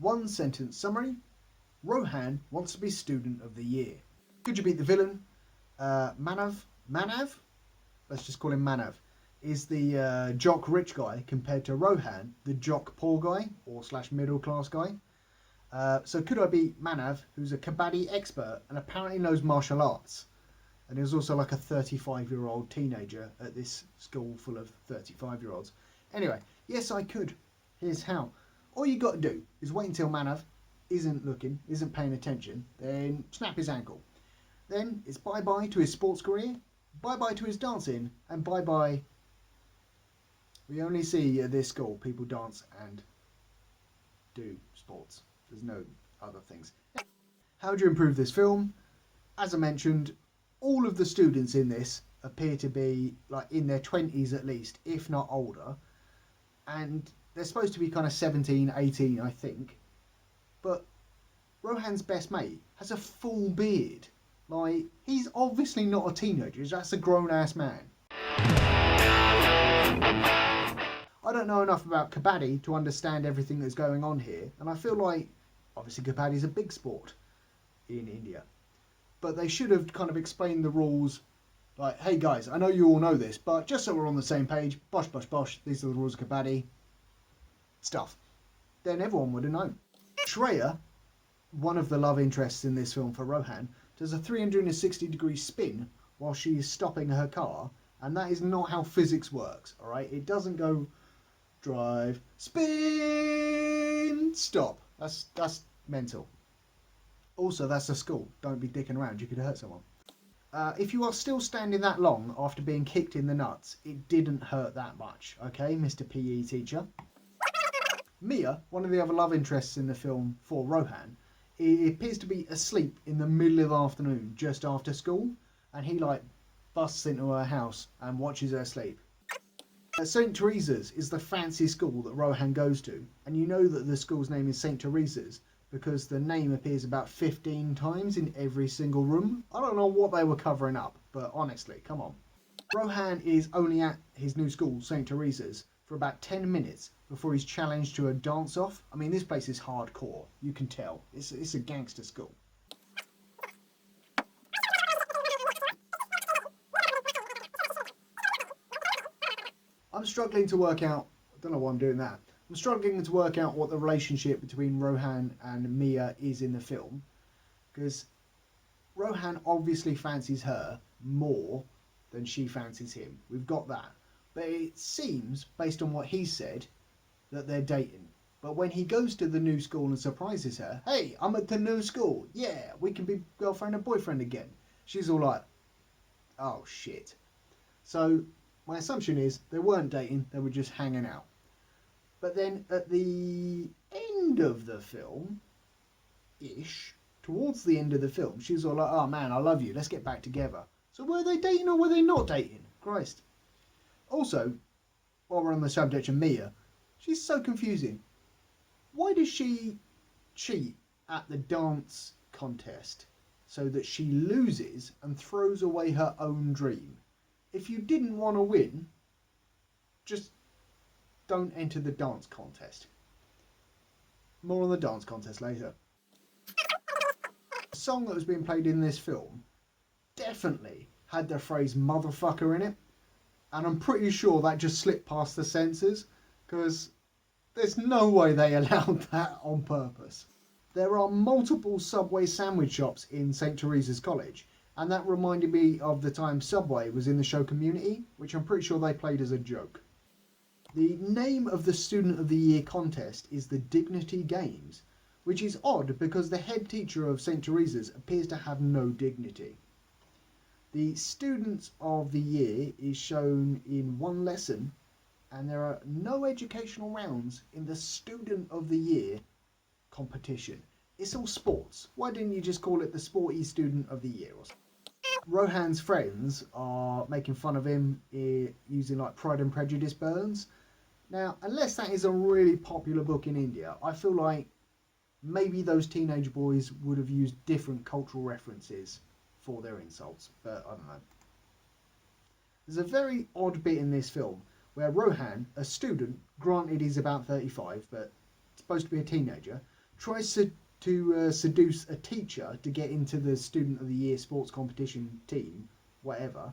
One sentence summary. Rohan wants to be student of the year. Could you beat the villain? Manav? Let's just call him Manav. Is the jock rich guy compared to Rohan, the jock poor guy or / middle class guy. So could I beat Manav, who's a kabaddi expert and apparently knows martial arts? And he was also like a 35-year-old teenager at this school full of 35-year-olds. Anyway, yes, I could. Here's how. All you got to do is wait until Manav isn't looking, isn't paying attention, then snap his ankle. Then it's bye-bye to his sports career, bye-bye to his dancing, and bye-bye. We only see at this school people dance and do sports. There's no other things. How do you improve this film? As I mentioned, all of the students in this appear to be like in their 20s at least, if not older. And they're supposed to be kind of 17, 18, I think. But Rohan's best mate has a full beard. Like, he's obviously not a teenager, that's a grown-ass man. I don't know enough about kabaddi to understand everything that's going on here, and I feel like, obviously kabaddi is a big sport in India. But they should have kind of explained the rules, like, hey guys, I know you all know this, but just so we're on the same page, bosh, bosh, bosh, these are the rules of kabaddi, stuff. Then everyone would have known. Shreya, one of the love interests in this film for Rohan, does a 360-degree spin while she is stopping her car, and that is not how physics works, alright? It doesn't go drive, spin, stop. That's mental. Also, that's a school. Don't be dicking around, you could hurt someone. If you are still standing that long after being kicked in the nuts, it didn't hurt that much, okay, Mr. PE teacher? Mia, one of the other love interests in the film for Rohan, he appears to be asleep in the middle of the afternoon just after school, and he like busts into her house and watches her sleep. St. Teresa's is the fancy school that Rohan goes to, and you know that the school's name is St. Teresa's because the name appears about 15 times in every single room. I don't know what they were covering up, but honestly, come on. Rohan is only at his new school, St. Teresa's, for about 10 minutes before he's challenged to a dance-off. I mean, this place is hardcore, you can tell. It's a gangster school. I'm struggling to work out, I don't know why I'm doing that. I'm struggling to work out what the relationship between Rohan and Mia is in the film, because Rohan obviously fancies her more than she fancies him. We've got that. But it seems, based on what he said, that they're dating. But when he goes to the new school and surprises her, hey, I'm at the new school, yeah, we can be girlfriend and boyfriend again. She's all like, oh shit. So my assumption is they weren't dating, they were just hanging out. But then at the end of the film, towards the end of the film, she's all like, oh man, I love you, let's get back together. So were they dating or were they not dating? Christ. Also, while we're on the subject of Mia, she's so confusing. Why does she cheat at the dance contest so that she loses and throws away her own dream? If you didn't want to win, just don't enter the dance contest. More on the dance contest later. The song that was being played in this film definitely had the phrase motherfucker in it. And I'm pretty sure that just slipped past the censors, because there's no way they allowed that on purpose. There are multiple Subway sandwich shops in St. Teresa's College, and that reminded me of the time Subway was in the show Community, which I'm pretty sure they played as a joke. The name of the Student of the Year contest is the Dignity Games, which is odd because the head teacher of St. Teresa's appears to have no dignity. The Student of the Year is shown in one lesson, and there are no educational rounds in the Student of the Year competition. It's all sports. Why didn't you just call it the Sporty Student of the Year or something? Rohan's friends are making fun of him using like Pride and Prejudice burns. Now, unless that is a really popular book in India, I feel like maybe those teenage boys would have used different cultural references for their insults, but I don't know. There's a very odd bit in this film where Rohan, a student, granted he's about 35, but supposed to be a teenager, tries to seduce a teacher to get into the Student of the Year sports competition team, whatever,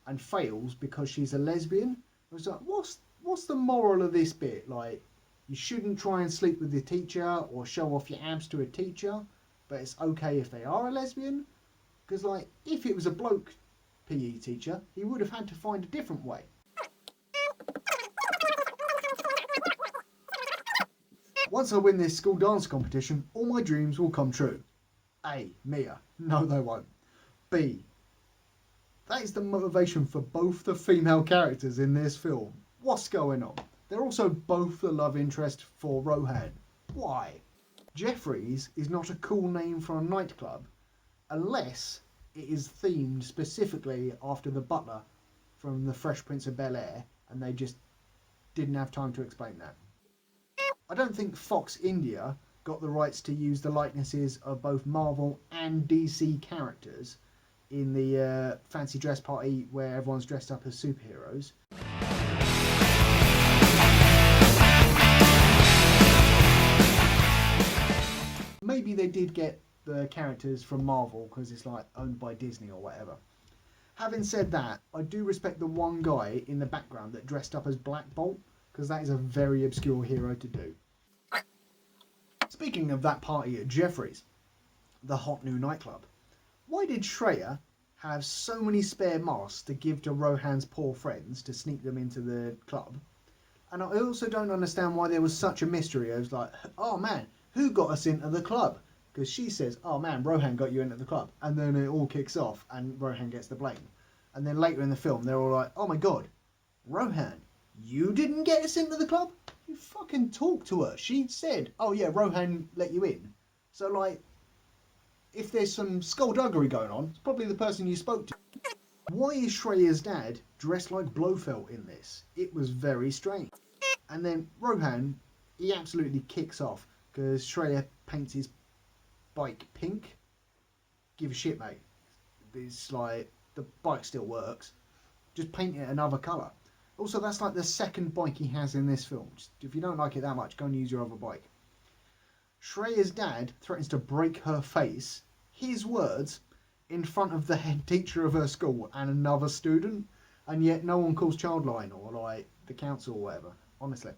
and fails because she's a lesbian. I was like, what's the moral of this bit? Like, you shouldn't try and sleep with the teacher or show off your abs to a teacher, but it's okay if they are a lesbian? Because, like, if it was a bloke PE teacher, he would have had to find a different way. Once I win this school dance competition, all my dreams will come true. A. Mia. No, they won't. B. That is the motivation for both the female characters in this film. What's going on? They're also both the love interest for Rohan. Why? Jeffries is not a cool name for a nightclub unless it is themed specifically after the butler from The Fresh Prince of Bel-Air, and they just didn't have time to explain that. I don't think Fox India got the rights to use the likenesses of both Marvel and DC characters in the fancy dress party where everyone's dressed up as superheroes. Maybe they did get the characters from Marvel because it's like owned by Disney or whatever. Having said that, I do respect the one guy in the background that dressed up as Black Bolt, because that is a very obscure hero to do. Speaking of that party at Jeffries, the hot new nightclub, why did Shreya have so many spare masks to give to Rohan's poor friends to sneak them into the club? And I also don't understand why there was such a mystery. I was like, oh man, who got us into the club? Because she says, oh man, Rohan got you into the club. And then it all kicks off and Rohan gets the blame. And then later in the film, they're all like, oh my god, Rohan, you didn't get us into the club? You fucking talked to her. She said, oh yeah, Rohan let you in. So like, if there's some skullduggery going on, it's probably the person you spoke to. Why is Shreya's dad dressed like Blofeld in this? It was very strange. And then Rohan, he absolutely kicks off because Shreya paints his bike pink. Give a shit, mate. It's like, the bike still works. Just paint it another colour. Also, that's like the second bike he has in this film. Just, if you don't like it that much, go and use your other bike. Shreya's dad threatens to break her face, his words, in front of the head teacher of her school and another student, and yet no one calls Childline or like the council or whatever, honestly.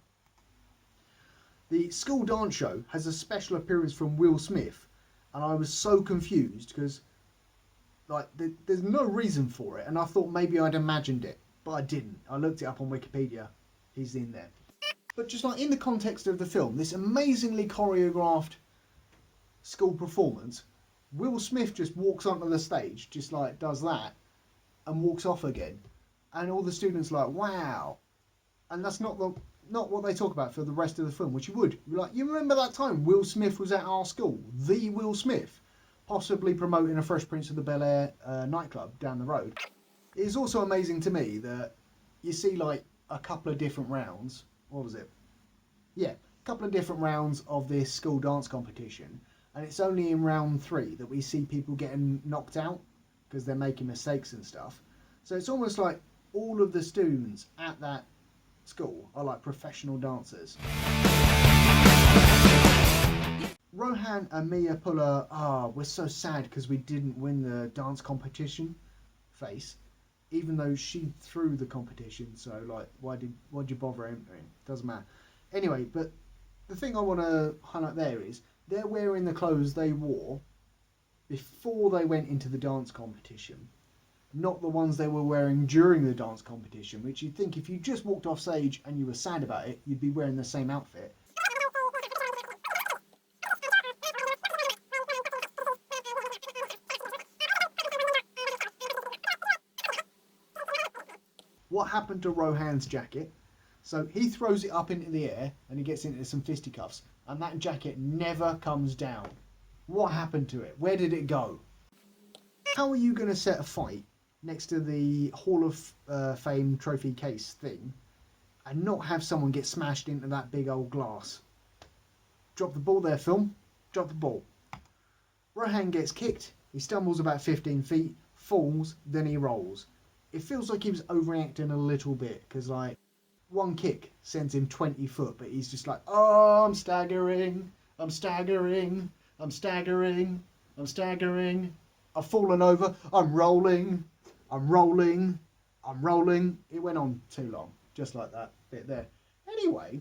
The school dance show has a special appearance from Will Smith, and I was so confused because like there's no reason for it, and I thought maybe I'd imagined it, but I didn't. I looked it up on Wikipedia. He's in there. But just like in the context of the film, this amazingly choreographed school performance, Will Smith just walks onto the stage, just like does that, and walks off again, and all the students are like, wow, and that's not what they talk about for the rest of the film, which you would like. You remember that time Will Smith was at our school, the Will Smith, possibly promoting a Fresh Prince of the Bel-Air nightclub down the road. It is also amazing to me that you see like a couple of different rounds. What was it? Yeah, a couple of different rounds of this school dance competition, and it's only in round 3 that we see people getting knocked out because they're making mistakes and stuff. So it's almost like all of the students at that school are like professional dancers. Rohan and Mia pull a, we're so sad because we didn't win the dance competition face, even though she threw the competition, so like why'd you bother entering? Doesn't matter. Anyway, but the thing I want to highlight there is they're wearing the clothes they wore before they went into the dance competition, not the ones they were wearing during the dance competition, which you'd think if you just walked off stage and you were sad about it, you'd be wearing the same outfit. What happened to Rohan's jacket? So he throws it up into the air and he gets into some fisticuffs, and that jacket never comes down. What happened to it? Where did it go? How are you going to set a fight next to the Hall of Fame trophy case thing and not have someone get smashed into that big old glass? Drop the ball there, film. Drop the ball. Rohan gets kicked. He stumbles about 15 feet, falls, then he rolls. It feels like he was overreacting a little bit because like one kick sends him 20 foot, but he's just like, oh, I'm staggering. I'm staggering, I'm staggering, I'm staggering. I've fallen over, I'm rolling, I'm rolling, I'm rolling. It went on too long, just like that bit there. Anyway,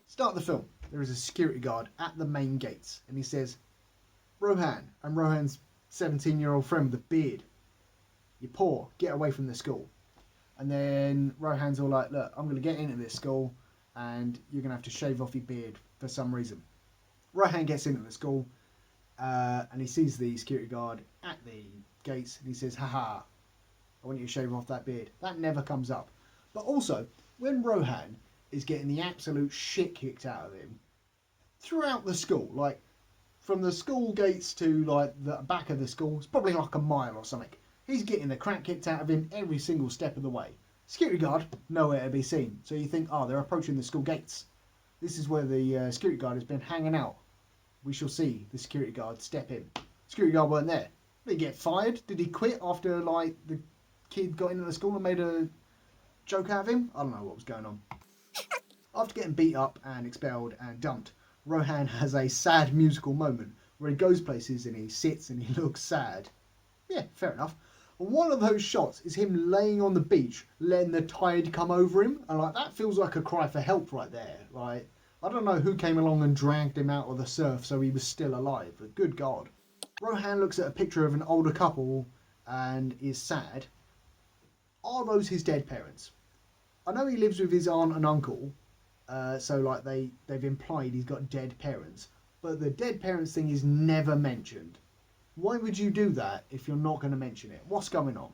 start the film. There is a security guard at the main gates, and he says, Rohan, and Rohan's 17-year-old friend with a beard. You're poor, get away from the school. And then Rohan's all like, look, I'm going to get into this school and you're going to have to shave off your beard for some reason. Rohan gets into the school and he sees the security guard at the gates and he says, haha, I want you to shave off that beard. That never comes up. But also, when Rohan is getting the absolute shit kicked out of him throughout the school, like from the school gates to like the back of the school, it's probably like a mile or something. He's getting the crap kicked out of him every single step of the way. Security guard, nowhere to be seen. So you think, oh, they're approaching the school gates. This is where the security guard has been hanging out. We shall see the security guard step in. Security guard weren't there. Did he get fired? Did he quit after like the kid got into the school and made a joke out of him? I don't know what was going on. After getting beat up and expelled and dumped, Rohan has a sad musical moment where he goes places and he sits and he looks sad. Yeah, fair enough. One of those shots is him laying on the beach, letting the tide come over him, and like that feels like a cry for help right there. Like, I don't know who came along and dragged him out of the surf so he was still alive, but good God. Rohan looks at a picture of an older couple and is sad. Are those his dead parents? I know he lives with his aunt and uncle, so like they've implied he's got dead parents, but the dead parents thing is never mentioned. Why would you do that if you're not going to mention it? What's going on?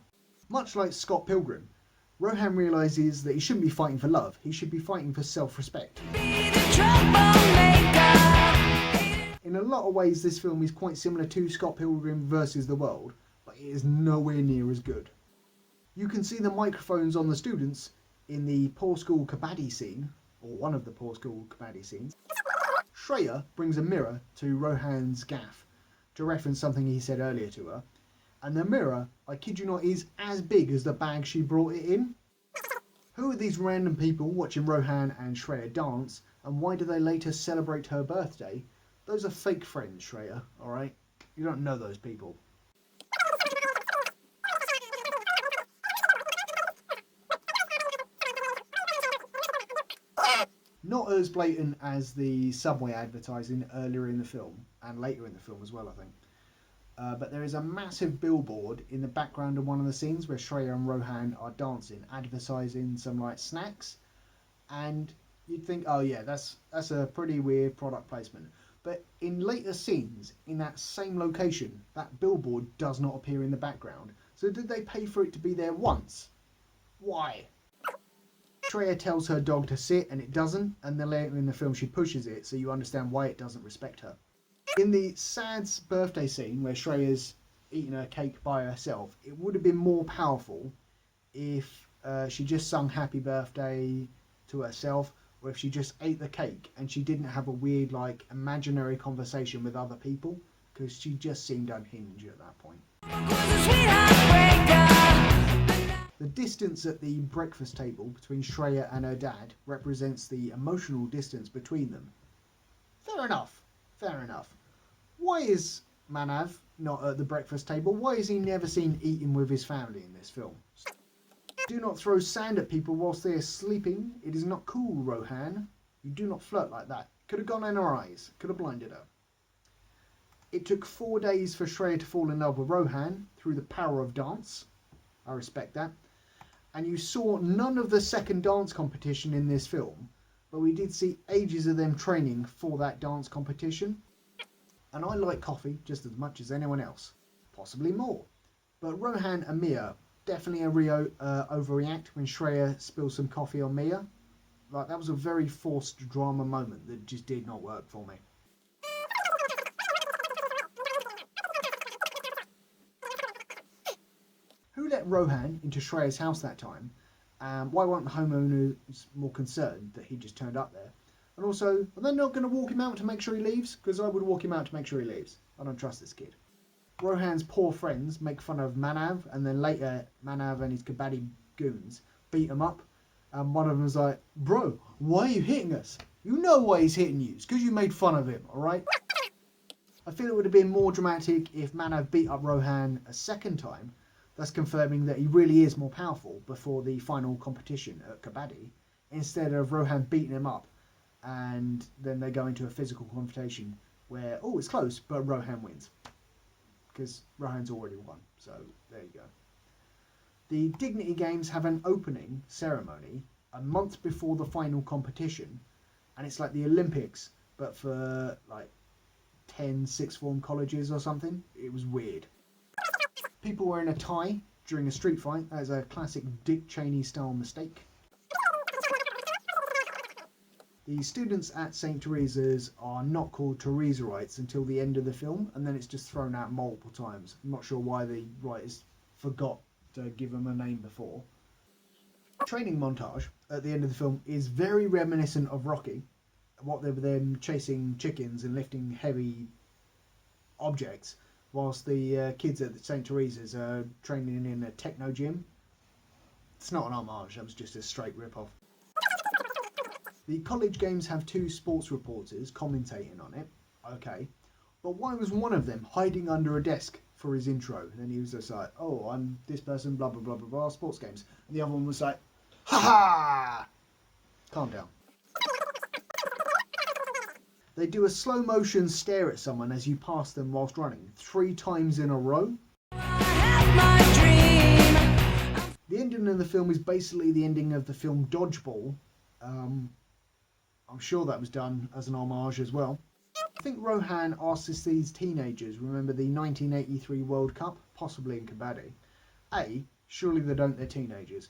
Much like Scott Pilgrim, Rohan realises that he shouldn't be fighting for love, he should be fighting for self-respect. In a lot of ways this film is quite similar to Scott Pilgrim versus the World, but it is nowhere near as good. You can see the microphones on the students in the poor school kabaddi scene, or one of the poor school kabaddi scenes. Shreya brings a mirror to Rohan's gaff to reference something he said earlier to her, and the mirror, I kid you not, is as big as the bag she brought it in. Who are these random people watching Rohan and Shreya dance, and why do they later celebrate her birthday? Those are fake friends, Shreya, alright? You don't know those people. Not as blatant as the Subway advertising earlier in the film, and later in the film as well, I think. But there is a massive billboard in the background of one of the scenes where Shreya and Rohan are dancing, advertising some like snacks, and you'd think, oh yeah, that's a pretty weird product placement. But in later scenes, in that same location, that billboard does not appear in the background. So did they pay for it to be there once? Why? Shreya tells her dog to sit and it doesn't, and then later in the film she pushes it, so you understand why it doesn't respect her. In the sad birthday scene where Shreya's eating her cake by herself, it would have been more powerful if she just sung happy birthday to herself, or if she just ate the cake and she didn't have a weird like imaginary conversation with other people, because she just seemed unhinged at that point. The distance at the breakfast table between Shreya and her dad represents the emotional distance between them. Fair enough, fair enough. Why is Manav not at the breakfast table? Why is he never seen eating with his family in this film? Do not throw sand at people whilst they are sleeping. It is not cool, Rohan. You do not flirt like that. Could have gone in her eyes. Could have blinded her. It took 4 days for Shreya to fall in love with Rohan through the power of dance. I respect that. And you saw none of the second dance competition in this film, but we did see ages of them training for that dance competition. And I like coffee just as much as anyone else, possibly more. But Rohan and Mia definitely overreact when Shreya spills some coffee on Mia. Like, that was a very forced drama moment that just did not work for me. Who let Rohan into Shreya's house that time? Why weren't the homeowners more concerned that he just turned up there? And also, are they not going to walk him out to make sure he leaves? Because I would walk him out to make sure he leaves. I don't trust this kid. Rohan's poor friends make fun of Manav, and then later Manav and his kabaddi goons beat him up. And one of them's like, bro, why are you hitting us? You know why he's hitting you. It's because you made fun of him, alright? I feel it would have been more dramatic if Manav beat up Rohan a second time, thus confirming that he really is more powerful before the final competition at Kabaddi, instead of Rohan beating him up and then they go into a physical confrontation where, oh, it's close, but Rohan wins. Because Rohan's already won, so there you go. The Dignity Games have an opening ceremony a month before the final competition, and it's like the Olympics, but for like 10 sixth form colleges or something. It was weird. People wearing a tie during a street fight. That is a classic Dick Cheney style mistake. The students at St. Teresa's are not called Teresaites until the end of the film, and then it's just thrown out multiple times. I'm not sure why the writers forgot to give them a name before. Training montage at the end of the film is very reminiscent of Rocky. What they were them chasing chickens and lifting heavy objects, whilst the kids at St. Teresa's are training in a techno gym. It's not an homage, that was just a straight rip-off. The college games have 2 sports reporters commentating on it, okay, but why was one of them hiding under a desk for his intro? And then he was just like, oh, I'm this person, blah, blah, blah, blah, blah, sports games. And the other one was like, ha ha! Calm down. They do a slow motion stare at someone as you pass them whilst running 3 times in a row. The ending of the film is basically the ending of the film Dodgeball. I'm sure that was done as an homage as well. I think Rohan asks these teenagers remember the 1983 World Cup, possibly in Kabaddi. A, surely they don't, they're teenagers.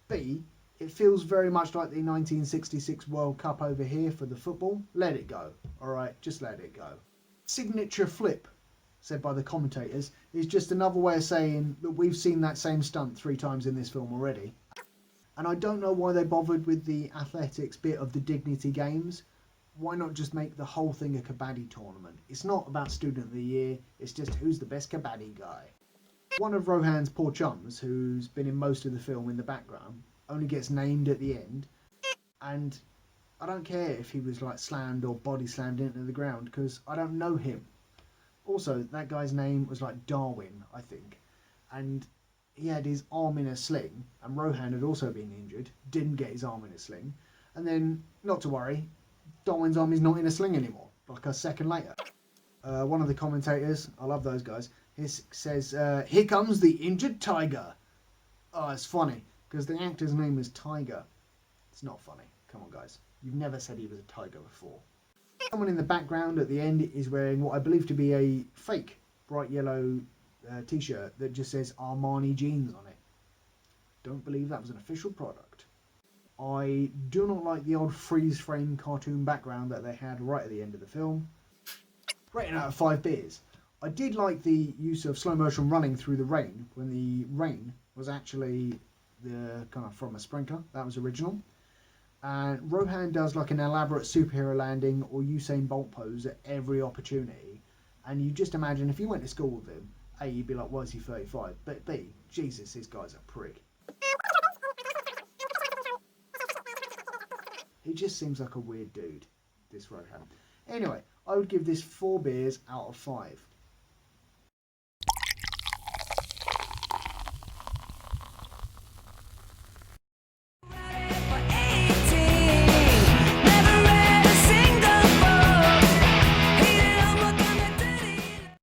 B, it feels very much like the 1966 World Cup over here for the football. Let it go, alright, just let it go. Signature flip, said by the commentators, is just another way of saying that we've seen that same stunt 3 times in this film already. And I don't know why they bothered with the athletics bit of the Dignity Games. Why not just make the whole thing a Kabaddi tournament? It's not about Student of the Year, it's just who's the best Kabaddi guy. One of Rohan's poor chums, who's been in most of the film in the background, only gets named at the end, and I don't care if he was like slammed or body slammed into the ground because I don't know him. Also, that guy's name was like Darwin, I think, and he had his arm in a sling, and Rohan had also been injured, didn't get his arm in a sling, and then, not to worry, Darwin's arm is not in a sling anymore, like a second later. One of the commentators, I love those guys, he says, here comes the injured tiger. Oh, it's funny, because the actor's name is Tiger. It's not funny. Come on, guys. You've never said he was a tiger before. Someone in the background at the end is wearing what I believe to be a fake bright yellow t-shirt that just says Armani jeans on it. Don't believe that was an official product. I do not like the old freeze frame cartoon background that they had right at the end of the film. Rating out of 5 beers. I did like the use of slow motion running through the rain when the rain was actually the kind of from a sprinkler. That was original. And Rohan does like an elaborate superhero landing or Usain Bolt pose at every opportunity. And you just imagine if you went to school with him, A, you'd be like, why is he 35? But B, Jesus, this guy's a prick. He just seems like a weird dude, this Rohan. Anyway, I would give this 4 beers out of 5.